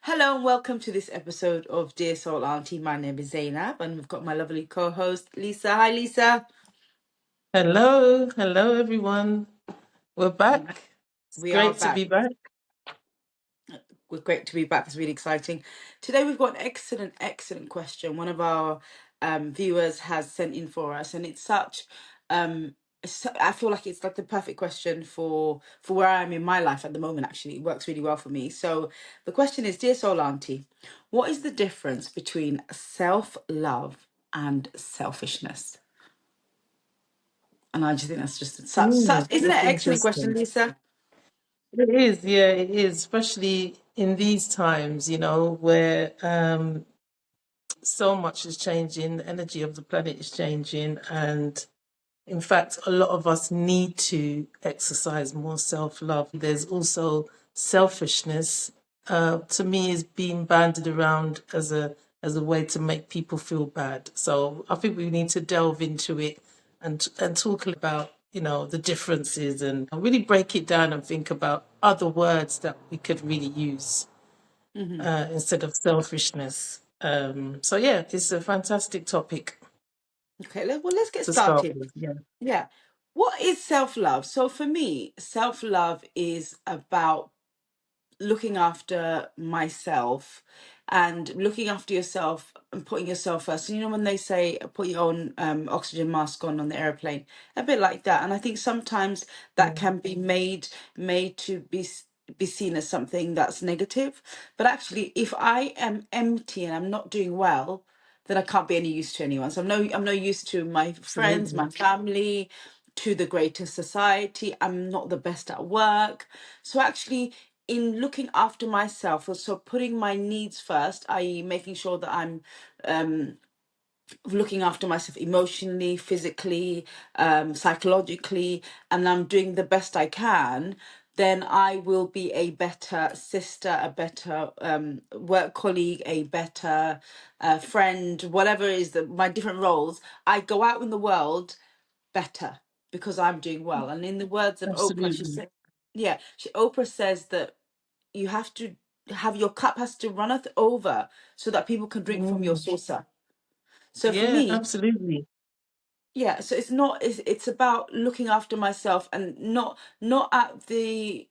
Hello and welcome to this episode of Dear Soul Auntie. My name is Zainab and we've got my lovely co-host Lisa. Hi Lisa. Hello, everyone. We're back. It's We are great to back. be back. We're great to be back. It's really exciting. Today we've got an excellent question. One of our viewers has sent in for us, and it's such. I feel like it's like the perfect question for where I am in my life at the moment. Actually, it works really well for me. So the question is, dear Soul Auntie, what is the difference between self-love and selfishness? And I just think that's just such isn't it That's an excellent question, interesting. Lisa? It is, yeah, it is, especially in these times, where so much is changing, the energy of the planet is changing, and in fact, a lot of us need to exercise more self-love. There's also selfishness, to me, is being banded around as a way to make people feel bad. So I think we need to delve into it and talk about, the differences and really break it down and think about other words that we could really use Hmm. instead of selfishness. So yeah, it's a fantastic topic Okay, let's get to start started. with. Yeah. Yeah. What is self love? So for me, self love is about looking after myself and looking after yourself and putting yourself first. So, when they say put your own oxygen mask on the airplane, a bit like that. And I think sometimes that Mm. can be made to be seen as something that's negative. But actually, if I am empty and I'm not doing well, then I can't be any use to anyone. So I'm no use to my friends, Absolutely. my family, to the greater society. I'm not the best at work. So actually, in looking after myself, so putting my needs first, i.e., making sure that I'm looking after myself emotionally, physically, psychologically, and I'm doing the best I can, then I will be a better sister, a better work colleague, a better friend, whatever is my different roles. I go out in the world better because I'm doing well. And in the words of Oprah, she Absolutely. said, yeah, Oprah says that you have to have your cup has to runneth over so that people can drink from your Mm. saucer. So for Yeah, me, absolutely. yeah, so it's about looking after myself and not at the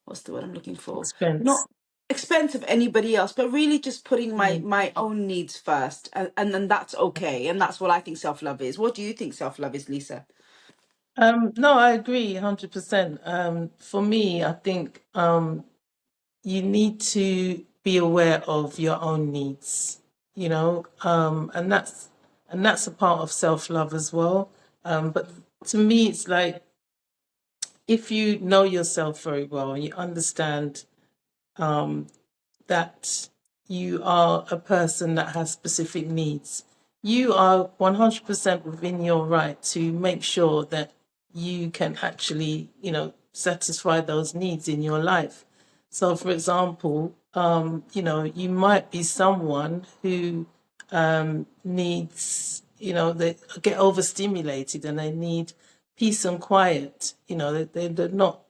what's the word I'm looking for, Expense. not expense of anybody else, but really just putting my Mm. my own needs first, and then that's okay, and that's what I think self-love is. What do you think self-love is, Lisa? No, I agree 100%. For me, I think you need to be aware of your own needs, and that's a part of self-love as well. But to me, it's like if you know yourself very well and you understand um, that you are a person that has specific needs, you are 100% within your right to make sure that you can actually, satisfy those needs in your life. So, for example, you might be someone who needs, they get overstimulated and they need peace and quiet. They're not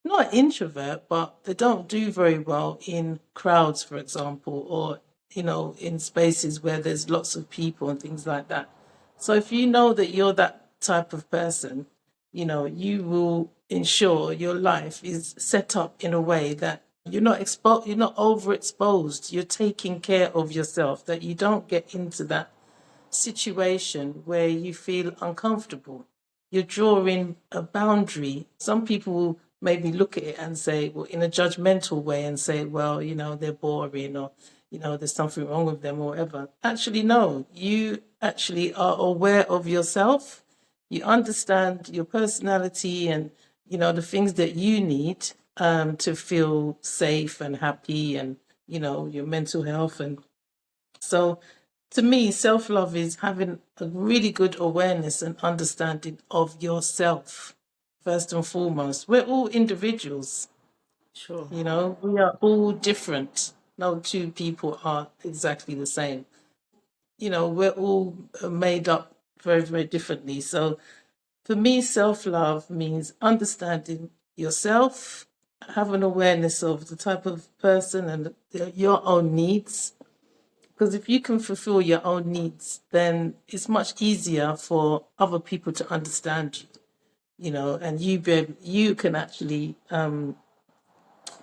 an introvert, but they don't do very well in crowds, for example, or in spaces where there's lots of people and things like that. So if you know that you're that type of person, you will ensure your life is set up in a way that you're not overexposed. You're taking care of yourself, that you don't get into that situation where you feel uncomfortable. You're drawing a boundary. Some people will maybe look at it and say, well, in a judgmental way and say, well, they're boring, or, there's something wrong with them or whatever. Actually, no, you actually are aware of yourself. You understand your personality and, the things that you need to feel safe and happy, and, your mental health. And so to me, self love is having a really good awareness and understanding of yourself, first and foremost. We're all individuals, Sure. we are all different. No two people are exactly the same. We're all made up very, very differently. So for me, self love means understanding yourself, have an awareness of the type of person and your own needs. Because if you can fulfill your own needs, then it's much easier for other people to understand you, and you can actually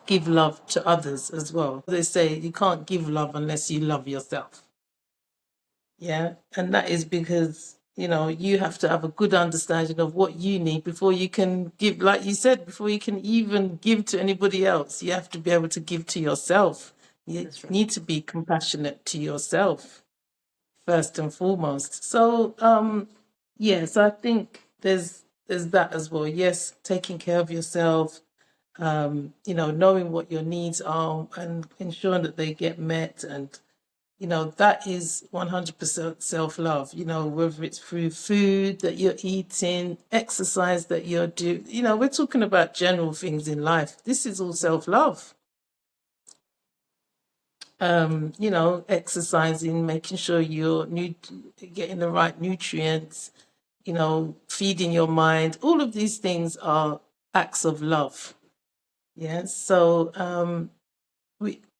give love to others as well. They say you can't give love unless you love yourself. Yeah. And that is because, you have to have a good understanding of what you need before you can give, like you said, before you can even give to anybody else. You have to be able to give to yourself. You That's right. need to be compassionate to yourself first and foremost. So, yes, I think there's that as well. Yes, taking care of yourself, knowing what your needs are and ensuring that they get met. And, that is 100% self love, whether it's through food that you're eating, exercise that you're doing. We're talking about general things in life. This is all self love. Exercising, making sure you're getting the right nutrients, feeding your mind. All of these things are acts of love. Yeah. So,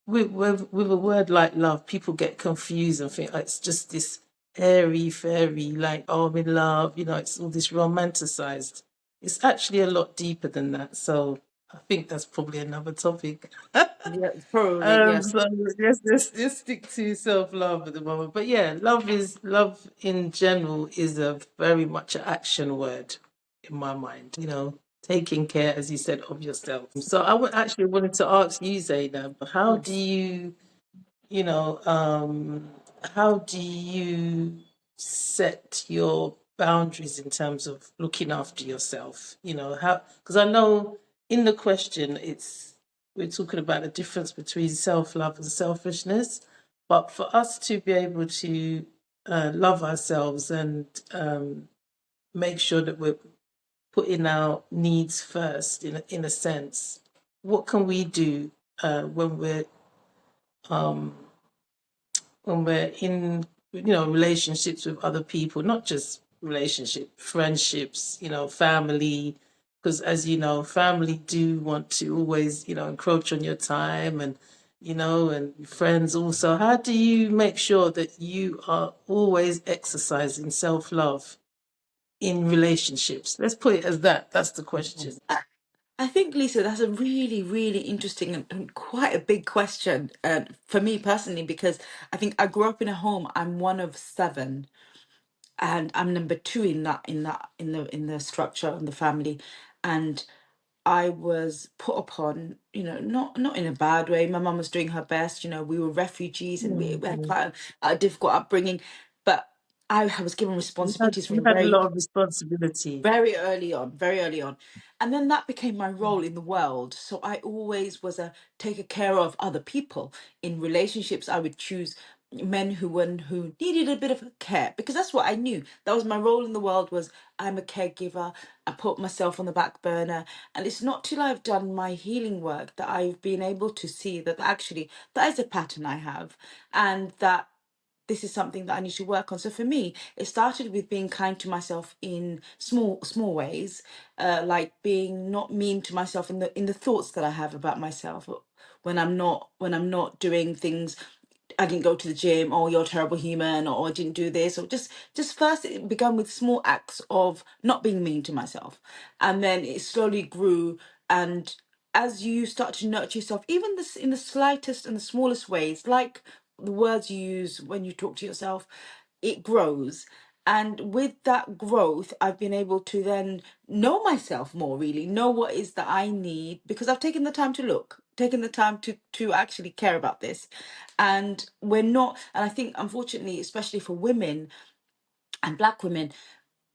with a word like love, people get confused and think, oh, it's just this airy fairy, like, oh, I'm in love, it's all this romanticized. It's actually a lot deeper than that. So I think that's probably another topic. Yeah, probably, yes. So let's stick to self love at the moment. But yeah, love in general is a very much an action word in my mind. Taking care, as you said, of yourself. So actually wanted to ask you, Zainab, Yes. you know, um, how do you set your boundaries in terms of looking after yourself? How, because I know in the question we're talking about the difference between self-love and selfishness, but for us to be able to love ourselves and make sure that we're putting our needs first, in a sense, what can we do when um, we're in relationships with other people, not just relationship, friendships, family, because as you know, family do want to always encroach on your time, and friends also. How do you make sure that you are always exercising self-love in relationships? Let's put it as that. That's the question. I think, Lisa, that's a really, really interesting and quite a big question for me personally, because I think I grew up in a home. I'm one of seven, and I'm number two in the structure in the family, and I was put upon, not in a bad way. My mum was doing her best. We were refugees, and we had Mhm. quite a difficult upbringing, but I was given You had responsibilities from you a had a very lot of responsibility. very early on, very early on. And then that became my role in the world. So I always was a taker care of other people. In relationships, I would choose men who needed a bit of care, because that's what I knew. That was my role in the world. Was I'm a caregiver. I put myself on the back burner. And it's not till I've done my healing work that I've been able to see that actually that is a pattern I have, and that this is something that I need to work on. So for me, it started with being kind to myself in small ways, like being not mean to myself in the thoughts that I have about myself when I'm not doing things. I didn't go to the gym, or you're a terrible human, or I didn't do this, or just first it began with small acts of not being mean to myself, and then it slowly grew. And as you start to nurture yourself, even this in the slightest and the smallest ways, like the words you use when you talk to yourself, it grows. And with that growth, I've been able to then know myself more, really know what is that I need, because I've taken the time to look, taken the time to actually care about this. And we're not, and I think unfortunately, especially for women and black women,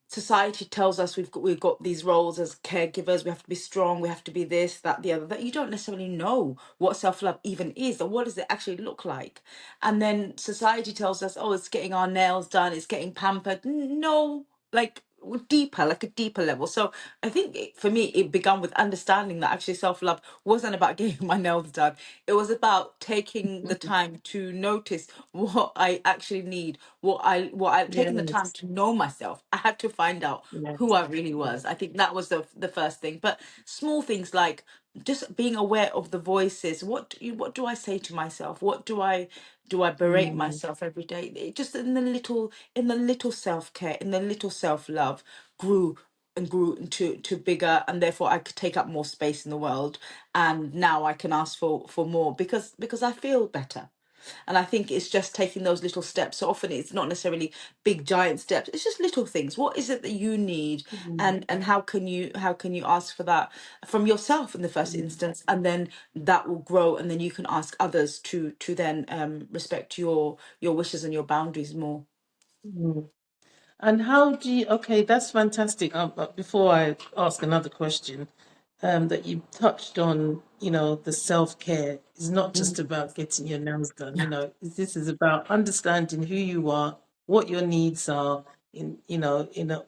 society tells us we've got these roles as caregivers. We have to be strong, we have to be this, that, the other, that you don't necessarily know what self-love even is, or what does it actually look like. And then society tells us, oh, it's getting our nails done, it's getting pampered. No, like, deeper, like a deeper level. So I think for me, it began with understanding that actually self love wasn't about getting my nails done. It was about taking the time to notice what I actually need, what I taking the time Yes, to know myself. I had to find out who yes, I really yes. was. I think that was the first thing. But small things like just being aware of the voices. What do I say to myself? What do I berate Mm, myself every day? Just in the little self-care, in the little self-love grew and grew to bigger, and therefore I could take up more space in the world, and now I can ask for more because I feel better. And I think it's just taking those little steps. So often it's not necessarily big giant steps. It's just little things. What is it that you need, mm, and how can you ask for that from yourself in the first mm, instance, and then that will grow, and then you can ask others to then respect your wishes and your boundaries more. mm. And how do you, okay, that's fantastic. But before I ask another question, that you touched on, the self-care is not just Mhm. about getting your nails done, this is about understanding who you are, what your needs are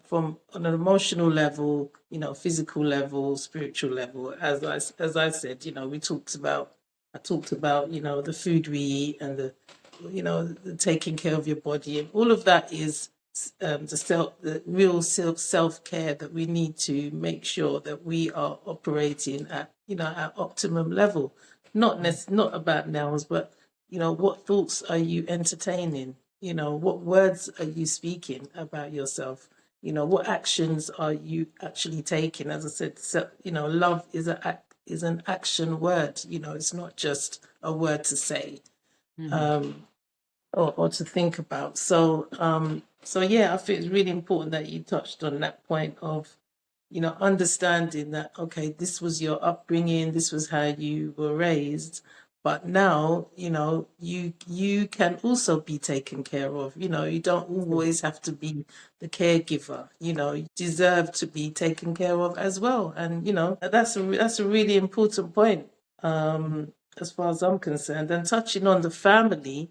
from on an emotional level, physical level, spiritual level. As I said, I talked about, the food we eat and the taking care of your body, and all of that is the real self care that we need to make sure that we are operating at at optimum level. Not about nails, but what thoughts are you entertaining? What words are you speaking about yourself? What actions are you actually taking? As I said, love is an action word. It's not just a word to say. Mhm. Um, or to think about. So yeah, I think it's really important that you touched on that point of, understanding that, okay, this was your upbringing, this was how you were raised, but now, you can also be taken care of. You don't always have to be the caregiver. You deserve to be taken care of as well. And that's a really important point, as far as I'm concerned. And touching on the family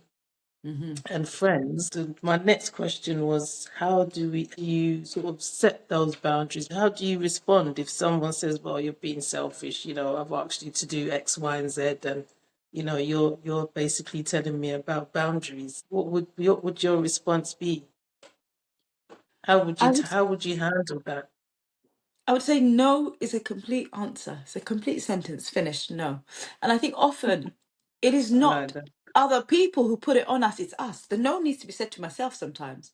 Mhm. and friends. My next question was, how you sort of set those boundaries? How do you respond if someone says, "Well, you're being selfish. I've asked you to do X, Y, and Z, and you're basically telling me about boundaries." What would your response be? I would How would you handle that? I would say no is a complete answer. It's a complete sentence, finished, no. And I think often it is I like not that. other people who put it on us, it's us. The no needs to be said to myself sometimes.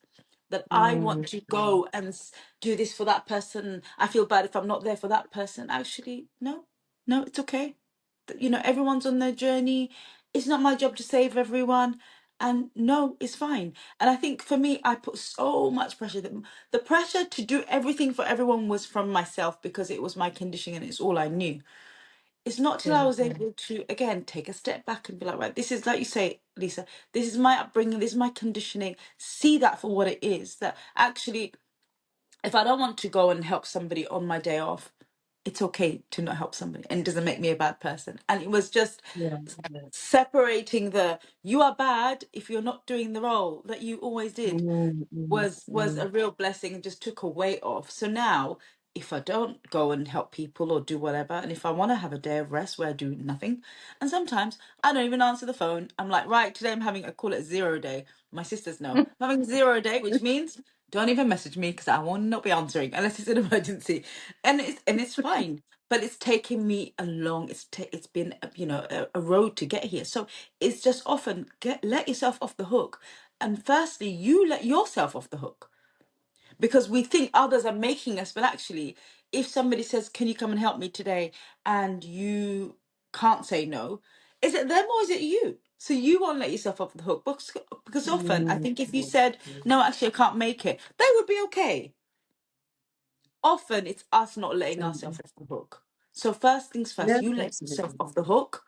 That I want Mm, to mm, go and do this for that person. I feel bad if I'm not there for that person. Actually, no, no, it's okay. Everyone's on their journey. It's not my job to save everyone. And no, it's fine. And I think for me, I put so much pressure. The pressure to do everything for everyone was from myself because it was my conditioning and it's all I knew. It's not till I yeah, was able to, again, take a step back and be like, right, this is, like you say, Lisa, this is my upbringing, this is my conditioning. See that for what it is. That actually, if I don't want to go and help somebody on my day off, it's okay to not help somebody and it doesn't make me a bad person. And it was just yeah, yeah. separating the you are bad if you're not doing the role that you always did Mm, mm, was mm, a real blessing and just took a weight off. So now, if I don't go and help people or do whatever, and if I want to have a day of rest where I do nothing, and sometimes I don't even answer the phone. I'm like, right, today I'm having, I call it 0 day. My sisters know I'm having 0 day, which means don't even message me because I will not be answering unless it's an emergency, and it's fine. But it's taken me a long. It's been a road to get here. So it's just often let yourself off the hook, and firstly, you let yourself off the hook because we think others are making us, but actually, if somebody says, "Can you come and help me today?" and you can't say no, is it them or is it you? So you won't let yourself off the hook because often I mm, think if you mm, said, mm. "No, actually, I can't make it," they would be okay. Often it's us not letting Mm. ourselves off the hook. So first things first, Yeah, you let yourself absolutely. off the hook,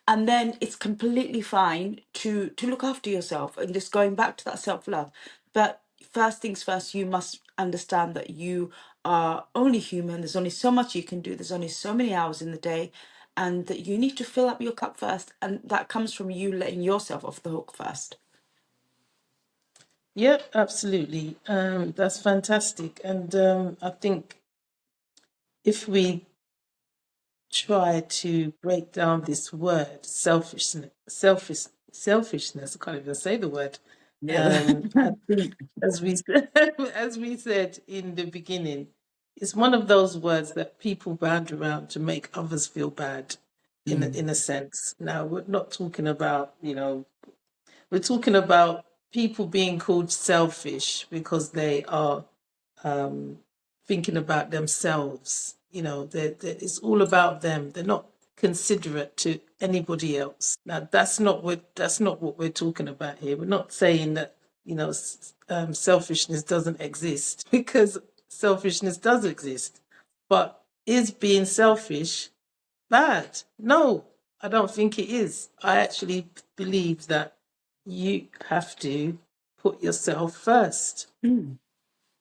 and then it's completely fine to look after yourself and just going back to that self-love. But first things first, you must understand that you are only human. There's only so much you can do, there's only so many hours in the day, and that you need to fill up your cup first, and that comes from you letting yourself off the hook first. Yep, absolutely. That's fantastic. And I think if we try to break down this word, selfishness, I can't even say the word. Yeah. I think, as we as we said in the beginning, it's one of those words that people bound around to make others feel bad, Mm, in a sense. Now, we're not talking about, we're talking about people being called selfish because they are um, thinking about themselves. It's all about them. They're not considerate to anybody else. Now, that's not what we're talking about here. We're not saying that selfishness doesn't exist, because selfishness does exist. But is being selfish bad? No, I don't think it is. I actually believe that you have to put yourself first. mm,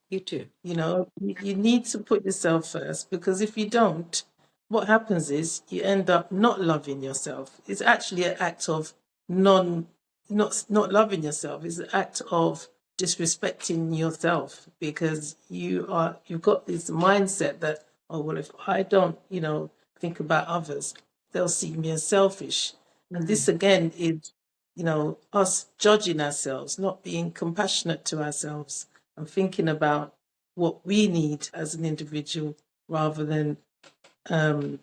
you too. You need to put yourself first, because if you don't, what happens is you end up not loving yourself. It's actually an act of non not loving yourself. It's an act of disrespecting yourself, because you've got this mindset that, oh well, if I don't, think about others, they'll see me as selfish. And Mm, this again is, us judging ourselves, not being compassionate to ourselves, and thinking about what we need as an individual rather than um,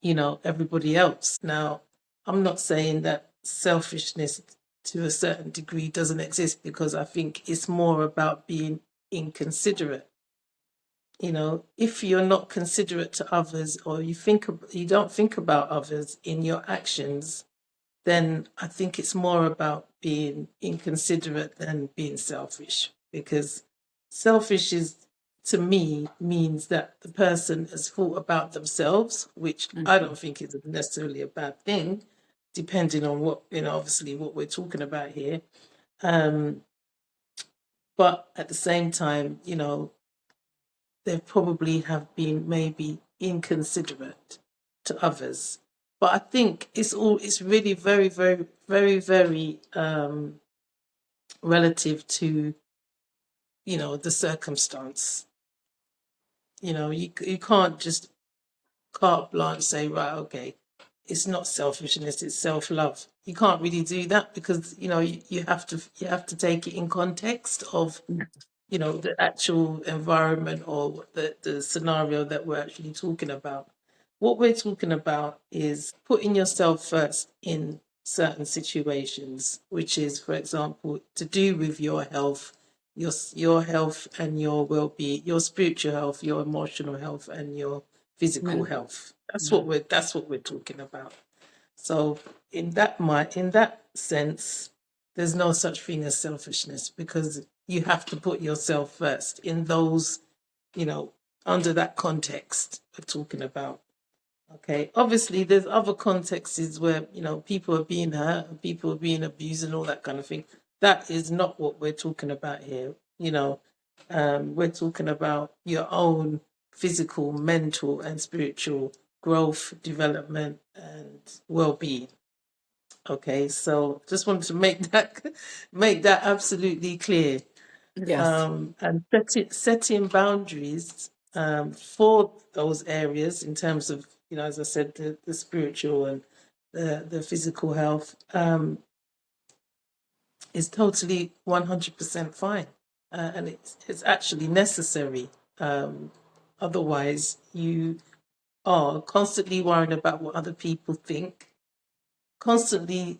everybody else. Now, I'm not saying that selfishness to a certain degree doesn't exist, because I think it's more about being inconsiderate. If you're not considerate to others, or you don't think about others in your actions, then I think it's more about being inconsiderate than being selfish. Because selfish is, to me, means that the person has thought about themselves, which I mhm, don't think is necessarily a bad thing, depending on what, obviously what we're talking about here. Um, but at the same time, they probably have been maybe inconsiderate to others. But I think it's really very, very, very, very relative to, the circumstance. You can't just carte blanche say, right, okay, it's not selfishness, it's self-love. You can't really do that, because you have to take it in context of mm, the actual environment, or the scenario that we're actually talking about. What we're talking about is putting yourself first in certain situations, which is, for example, to do with your health, your health and your well-being, your spiritual health, your emotional health, and your physical mm, health. That's what mm. we're talking about. So in that sense, there's no such thing as selfishness, because you have to put yourself first in those, you know, under that context we're talking about. Okay. Obviously there's other contexts where, people are being hurt, people are being abused and all that kind of thing. That is not what we're talking about here. We're talking about your own physical, mental, and spiritual growth, development, and well-being. Okay, so just wanted to make that make that absolutely clear. Yes. And setting boundaries for those areas, in terms of, as I said, the spiritual and the physical health, is totally 100% fine, and it's actually necessary. Um, Otherwise, you are constantly worrying about what other people think, constantly,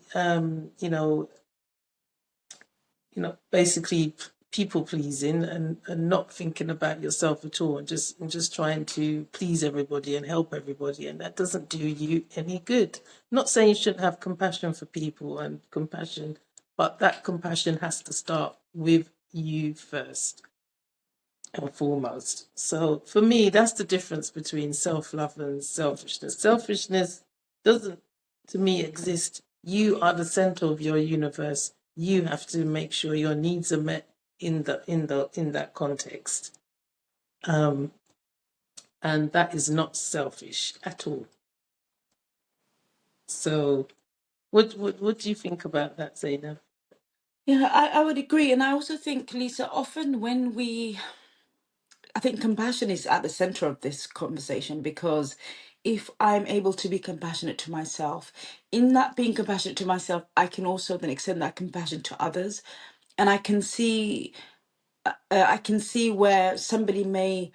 basically people pleasing, and not thinking about yourself at all, and just trying to please everybody and help everybody, and that doesn't do you any good. I'm not saying you shouldn't have compassion for people and compassion, but that compassion has to start with you first and foremost. So for me, that's the difference between self-love and selfishness. Selfishness doesn't, to me, exist. You are the center of your universe. You have to make sure your needs are met in that context. Um, and that is not selfish at all. So what do you think about that, Zainab? Yeah, I would agree. And I also think, Lisa, often when I think compassion is at the center of this conversation, because if I'm able to be compassionate to myself, in that being compassionate to myself, I can also then extend that compassion to others. And I can see where somebody may,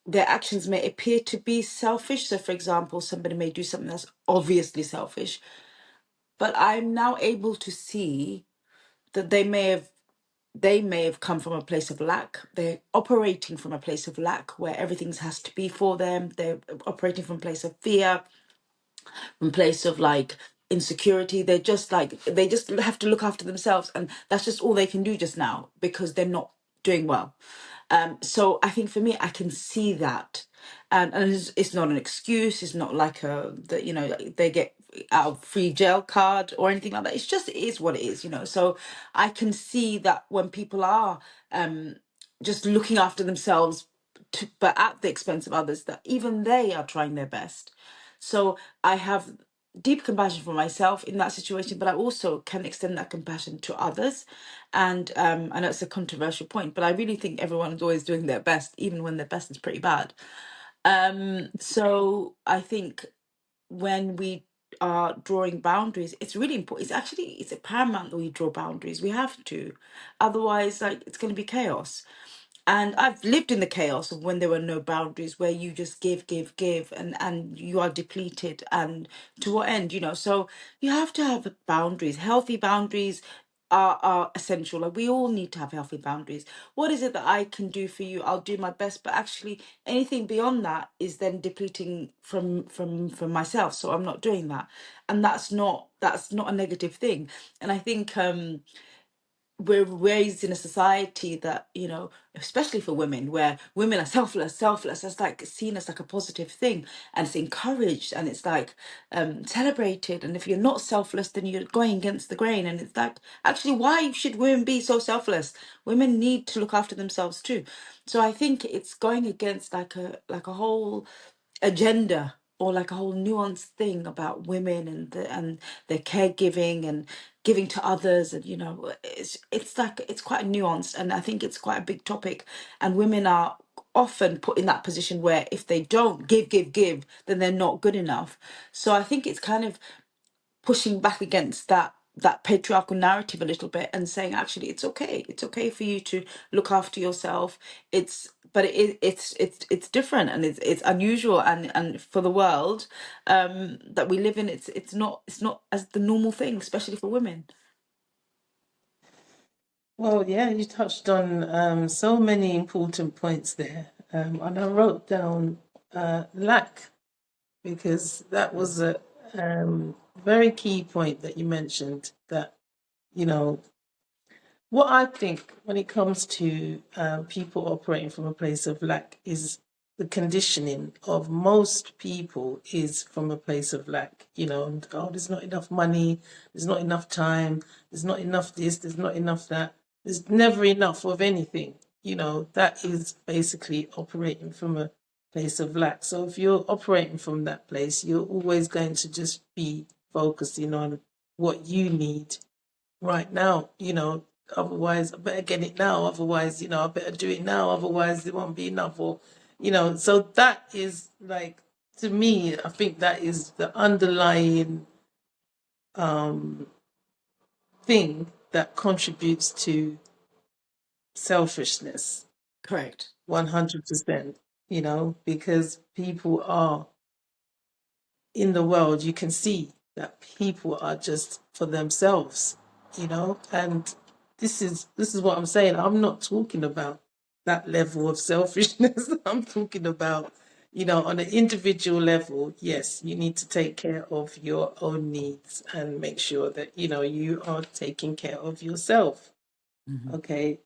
their actions may appear to be selfish. So, for example, somebody may do something that's obviously selfish, but I'm now able to see that they may have come from a place of lack. They're operating from a place of lack where everything has to be for them. They're operating from a place of fear, from a place of like insecurity. They're just like, they just have to look after themselves. And that's just all they can do just now because they're not doing well. So I think for me, I can see that, and it's not an excuse. It's not like that. They get out of free jail card or anything like that. It's just, it is what it is. So I can see that when people are just looking after themselves, but at the expense of others, that even they are trying their best. So I have deep compassion for myself in that situation, but I also can extend that compassion to others. And I know it's a controversial point, but I really think everyone's always doing their best, even when their best is pretty bad. So I think when we are drawing boundaries, it's really important. It's a paramount that we draw boundaries. We have to, otherwise, like, it's going to be chaos. And I've lived in the chaos of when there were no boundaries, where you just give, give, give, and you are depleted. And to what end, So you have to have boundaries. Healthy boundaries are essential. Like, we all need to have healthy boundaries. What is it that I can do for you? I'll do my best, but actually, anything beyond that is then depleting from myself. So I'm not doing that, and that's not a negative thing. And I think we're raised in a society that, especially for women, where women are selfless, that's like seen as like a positive thing, and it's encouraged, and it's like celebrated. And if you're not selfless, then you're going against the grain. And it's like, actually, why should women be so selfless? Women need to look after themselves too. So I think it's going against like a whole agenda, or like a whole nuanced thing about women and their caregiving and giving to others. And it's like, it's quite nuanced, and I think it's quite a big topic. And women are often put in that position where if they don't give, then they're not good enough. So I think it's kind of pushing back against that patriarchal narrative a little bit, and saying, actually, it's okay for you to look after yourself. It's different, and it's unusual, and for the world that we live in, it's not as the normal thing, especially for women. Well, yeah, you touched on so many important points there. And I wrote down lack, because that was a very key point that you mentioned. That, you know, what I think when it comes to people operating from a place of lack is the conditioning of most people is from a place of lack. And, oh, there's not enough money, there's not enough time, there's not enough this, there's not enough that. There's never enough of anything. That is basically operating from a place of lack. So if you're operating from that place, you're always going to just be focusing on what you need right now. Otherwise I better get it now, otherwise, I better do it now, otherwise it won't be enough. Or, so that is like, to me, I think that is the underlying um thing that contributes to selfishness. Correct. 100%. Because people are in the world, you can see that people are just for themselves, and this is what I'm saying. I'm not talking about that level of selfishness. I'm talking about, on an individual level. Yes, you need to take care of your own needs and make sure that, you are taking care of yourself. Hmm. Okay.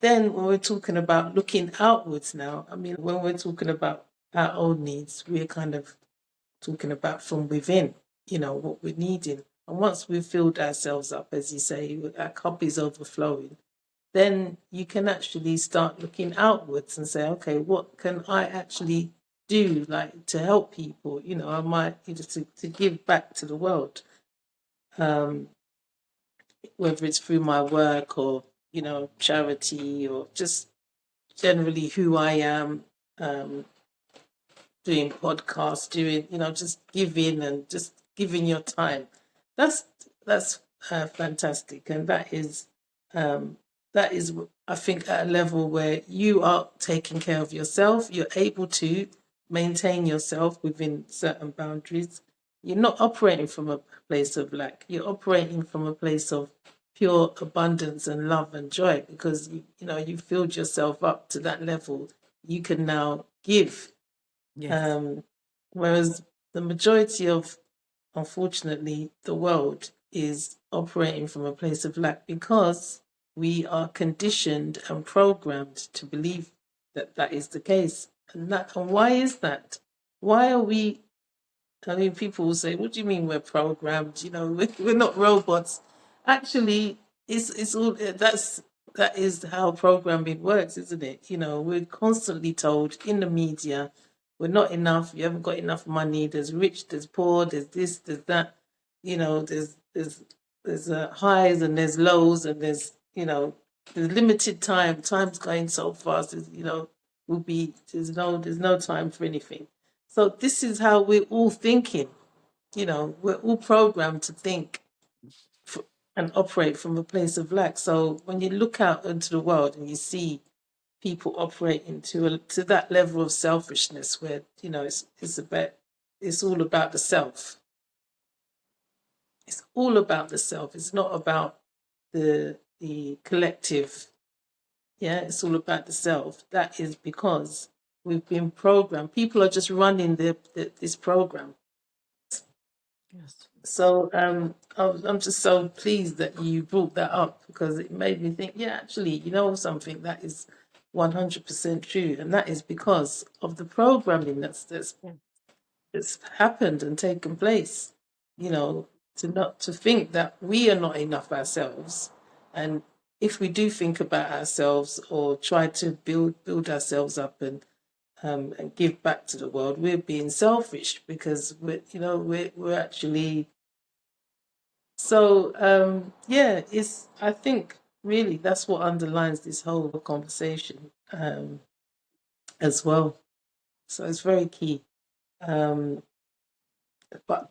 Then when we're talking about looking outwards now, I mean, when we're talking about our own needs, we're kind of talking about from within, what we're needing. And once we've filled ourselves up, as you say, our cup is overflowing, then you can actually start looking outwards and say, okay, what can I actually do, like, to help people? I might, to give back to the world. Um, whether it's through my work or, charity, or just generally who I am, um, doing podcasts, doing, just giving and just giving your time. That's that's fantastic, and um, that is, I think, at a level where you are taking care of yourself. You're able to maintain yourself within certain boundaries. You're not operating from a place of lack. You're operating from a place of pure abundance and love and joy, because you filled yourself up to that level. You can now give, Yes. um, whereas the majority of, unfortunately, the world is operating from a place of lack, because we are conditioned and programmed to believe that that is the case. And why is that? Why are we? I mean, people will say, "What do you mean we're programmed? We're not robots." Actually, it's all that is how programming works, isn't it? We're constantly told in the media, we're not enough. You haven't got enough money. There's rich, there's poor, there's this, there's that. There's highs and there's lows, and there's limited time. Time's going so fast. Will be there's no time for anything. So this is how we're all thinking. We're all programmed to think f and operate from a place of lack. So when you look out into the world and you see people operating to that level of selfishness, where it's all about the self. It's all about the self. It's not about the collective. Yeah, it's all about the self. That is because we've been programmed. People are just running this program. Yes. So I'm just so pleased that you brought that up, because it made me think, yeah, actually, something that is 100% true, and that is because of the programming Yeah. that's happened and taken place. You know, to think that we are not enough ourselves, and if we do think about ourselves or try to build ourselves up and give back to the world, we're being selfish, because we're actually. So, yeah, I think really that's what underlines this whole conversation, as well. So it's very key. Um, but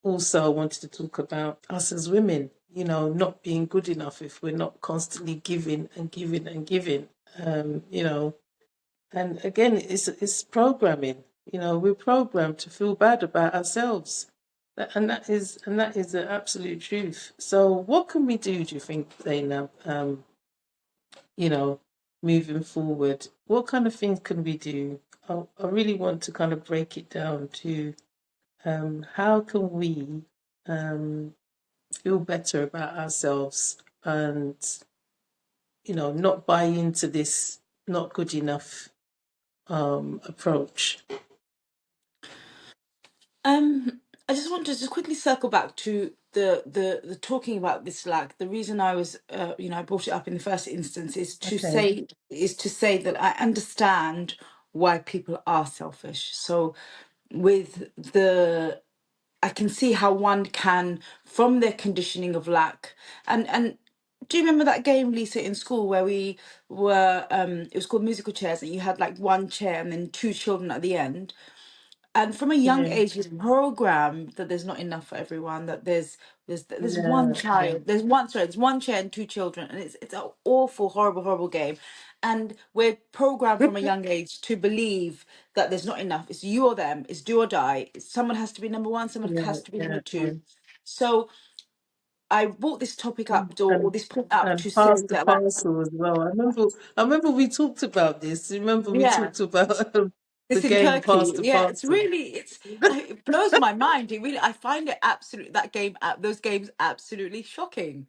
also, I wanted to talk about us as women, not being good enough if we're not constantly giving and giving and giving. And again, it's programming. We're programmed to feel bad about ourselves. And that is the absolute truth. So what can we do you think, Zainab, you know, moving forward? What kind of things can we do? I really want to kind of break it down to, how can we um, feel better about ourselves, and, not buy into this not good enough approach. I just want to just quickly circle back to the talking about this lack. The reason I was, I brought it up in the first instance is to Okay. say that I understand why people are selfish. So with the I can see how one can, from their conditioning of lack, and do you remember that game, Lisa, in school where we were? It was called musical chairs, and you had like one chair and then two children at the end. And from a young Yeah. age, he's programmed that there's not enough for everyone. That there's one Yeah. Yeah. child, there's one chair and two children, and it's an awful, horrible, horrible game. And we're programmed from a young age to believe that there's not enough. It's you or them. It's do or die. Someone has to be number one. Someone Yeah. has to be number Yeah. two. So I brought this topic up, or And this point up, and to say pass the that, like, parcel as well. I remember we talked about this. Remember we yeah. talked about the It's in game pass Turkey. the Yeah, it's parcel. really it blows my mind. I find it absolute that game those games absolutely shocking.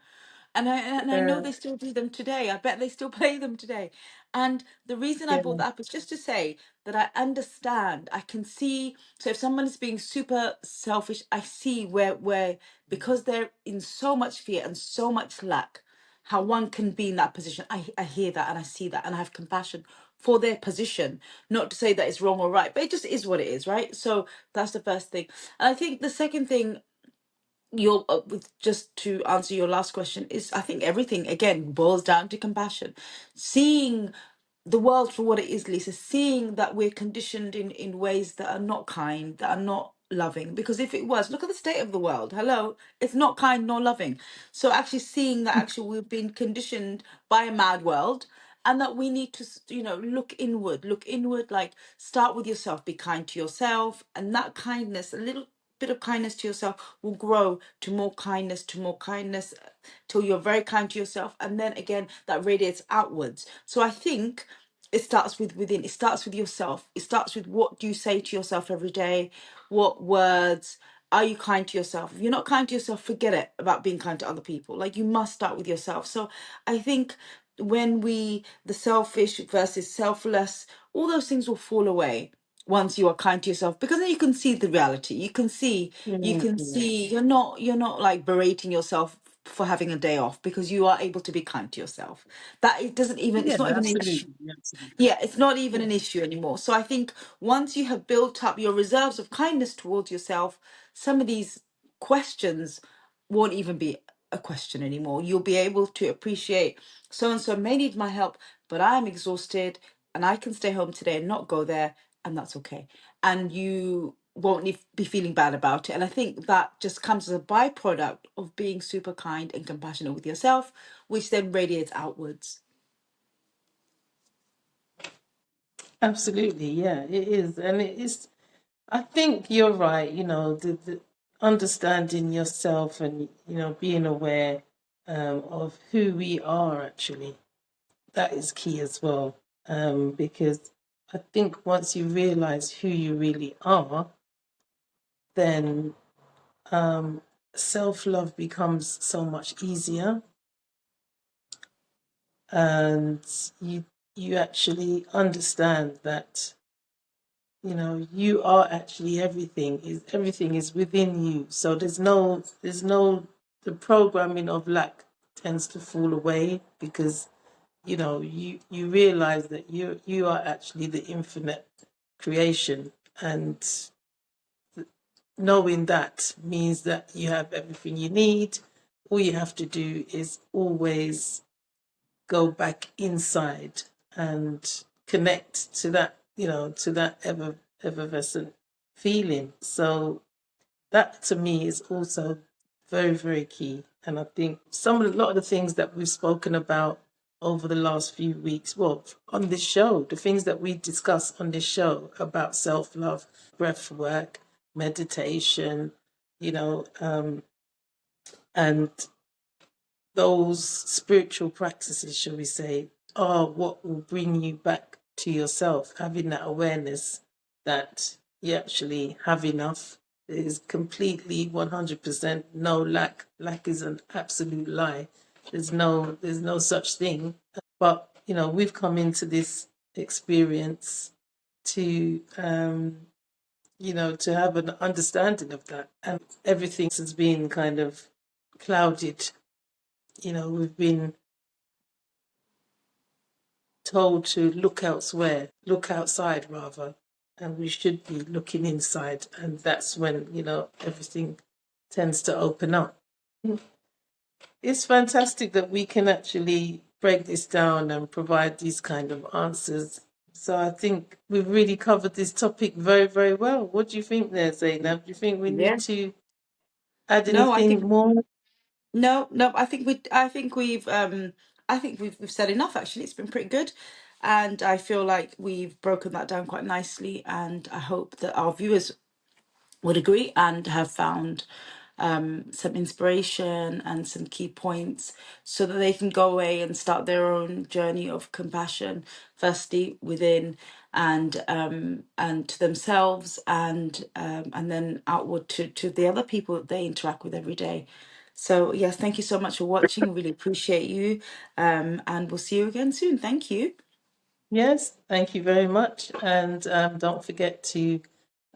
And I know Yeah. they still do them today. I bet they still play them today. And the reason I Yeah. brought that up is just to say that I understand. I can see, so if someone is being super selfish, I see where because they're in so much fear and so much lack, how one can be in that position. I hear that and I see that and I have compassion for their position. Not to say that it's wrong or right, but it just is what it is, right? So that's the first thing. And I think the second thing your just to answer your last question, is I think everything again boils down to compassion, seeing the world for what it is, Lisa, seeing that we're conditioned in ways that are not kind, that are not loving. Because if it was, look at the state of the world. Hello, it's not kind nor loving. So actually seeing that actually we've been conditioned by a mad world, and that we need to, look inward, like start with yourself, be kind to yourself, and that kindness, a little bit of kindness to yourself will grow to more kindness, till you're very kind to yourself, and then again that radiates outwards. So I think it starts with within, it starts with yourself, it starts with what do you say to yourself every day, what words are you kind to yourself. If you're not kind to yourself, forget it about being kind to other people. Like, you must start with yourself. So I think when we, the selfish versus selfless, all those things will fall away once you are kind to yourself, because then you can see the reality, you can Mm. see you're not like berating yourself for having a day off, because you are able to be kind to yourself. That it doesn't even, Yeah, it's not even an issue. absolutely, absolutely. Yeah, it's not even Yeah. an issue anymore. So I think once you have built up your reserves of kindness towards yourself, some of these questions won't even be a question anymore. You'll be able to appreciate, so and so may need my help, but I'm exhausted and I can stay home today and not go there, and that's okay. And you won't be feeling bad about it. And I think that just comes as a byproduct of being super kind and compassionate with yourself, which then radiates outwards. Absolutely, yeah, it is. And it is, I think you're right, the understanding yourself and, being aware of who we are actually. That is key as well. Because I think once you realize who you really are, then self love becomes so much easier, and you actually understand that you are actually everything is within you. So there's no the programming of lack tends to fall away, because you realize that you are actually the infinite creation, and knowing that means that you have everything you need. All you have to do is always go back inside and connect to that, to that effervescent feeling. So that to me is also very, very key. And I think a lot of the things that we've spoken about over the last few weeks, well, on this show, the things that we discuss on this show about self-love, breath work, meditation, and those spiritual practices, shall we say, are what will bring you back to yourself, having that awareness that you actually have enough. There is completely 100% no lack. Lack is an absolute lie. There's no such thing. But we've come into this experience to to have an understanding of that, and everything has been kind of clouded. We've been told to look elsewhere, look outside rather, and we should be looking inside. And that's when, everything tends to open up. It's fantastic that we can actually break this down and provide these kind of answers. So I think we've really covered this topic very, very well. What do you think there, Zainab? Do you think we need Yeah. to add No, I anything think more? no. I think we've said enough. Actually, it's been pretty good, and I feel like we've broken that down quite nicely. And I hope that our viewers would agree and have found some inspiration and some key points, so that they can go away and start their own journey of compassion, firstly within, and to themselves, and then outward to the other people that they interact with every day. So yes, thank you so much for watching. Really appreciate you, and we'll see you again soon. Thank you. Yes, thank you very much. And don't forget to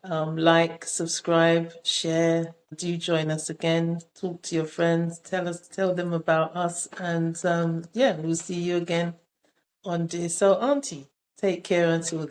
like, subscribe, share. Do join us again. Talk to your friends. Tell them about us. And yeah, we'll see you again on Dear So Auntie. Take care until then.